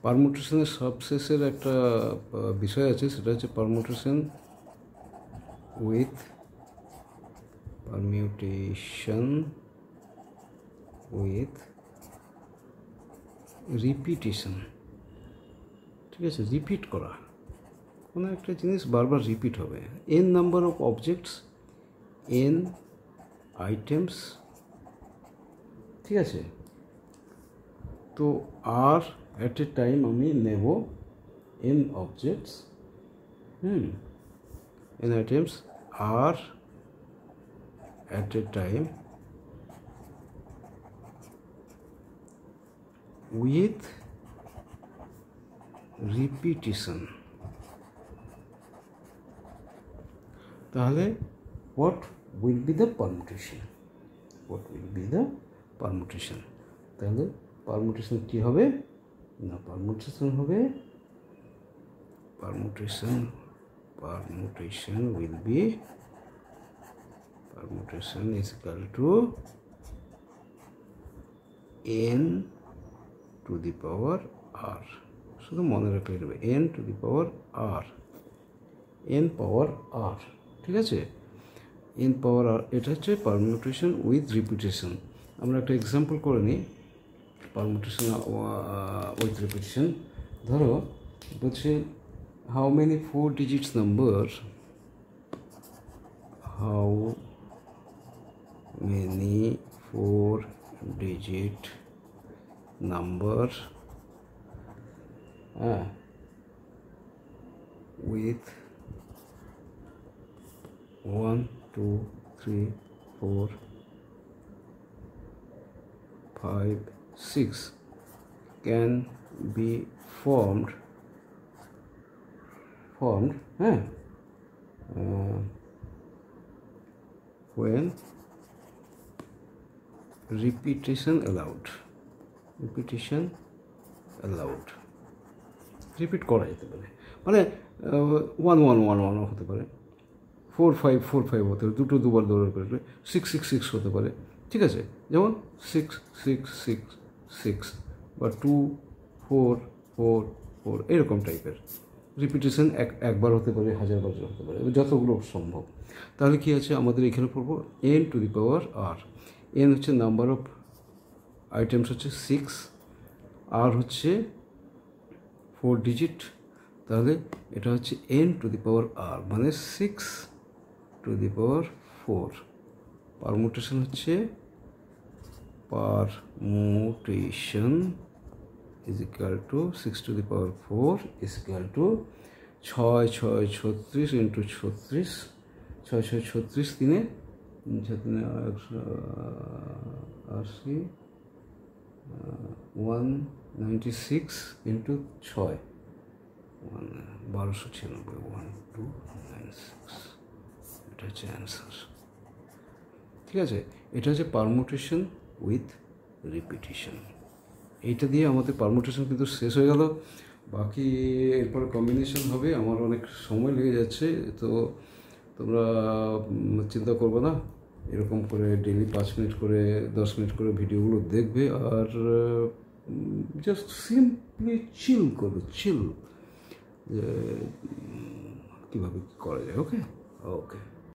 পারমুটেশনের সবশেষের একটা বিষয় আছে, সেটা হচ্ছে পারমুটেশন উইথ রিপিটেশন। ঠিক আছে, রিপিট করা, কোনো একটা জিনিস বারবার রিপিট হবে। N number of objects, n items, ঠিক আছে। তো আর অ্যাট এ টাইম আমি নেব এন অবজেক্টস, এন আইটেমস আর at a time with repetition। তাহলে what will be the permutation? What will be the permutation? তাহলে পারমুটেশন কি হবে না, পারমুটেশন হবে permutation will be permutation is equal to n to the power r। শুধু মনে রাখলে হবে n to the power r, n power r, ঠিক আছে, n power r। এটা হচ্ছে পারমুটেশন উইথ রিপিটেশন। আমরা একটা এক্সাম্পল করে নিই পারমুটেশন উইথ রিপিটেশন। ধরো বলছে how many 4 digits number, how many 4-digit number with 1 2 3 4 5 6 can be formed when repetition allowed, repeat করা যেতে পারে। মানে 1 1 1 1 হতে পারে, 4 5 4 5 হতে পারে, দুটো দুবার দৌড় করে 6 6 6 হতে পারে, ঠিক আছে। যেমন 6 6 6 6 বা 2 4 4 4 এরকম টাইপের রিপিটেশন একবার হতে পারে, 1000বার হতে পারে, যতগুলো সম্ভব। তাহলে কি আছে আমাদের এখানে পড়বো n to the power r। n হচ্ছে নাম্বার অফ আইটেমস হচ্ছে 6, আর হচ্ছে 4 ডিজিট, তাহলে এটা হচ্ছে n to the power r মানে 6 টু দি পাওয়ার 4। পারমুটেশন হচ্ছে permutation is equal to 6 to the power 4 is equal to 6 6 36 into 36, 6 6 36 3 196 into 6 1296 1296, এটা হচ্ছে অ্যান্সার। ঠিক আছে, এটা হচ্ছে পারমুটেশন উইথ রিপিটেশন। এইটা দিয়ে আমাদের পারমুটেশন কিন্তু শেষ হয়ে গেল। বাকি এরপর কম্বিনেশন হবে, আমার অনেক সময় লেগে যাচ্ছে, তো তোমরা চিন্তা করবে না, এরকম করে ডেলি 5 মিনিট করে 10 মিনিট করে ভিডিওগুলো দেখবে আর জাস্ট সিম্পলি চিল করবে, চিল যে কীভাবে করা যায়। ওকে ওকে।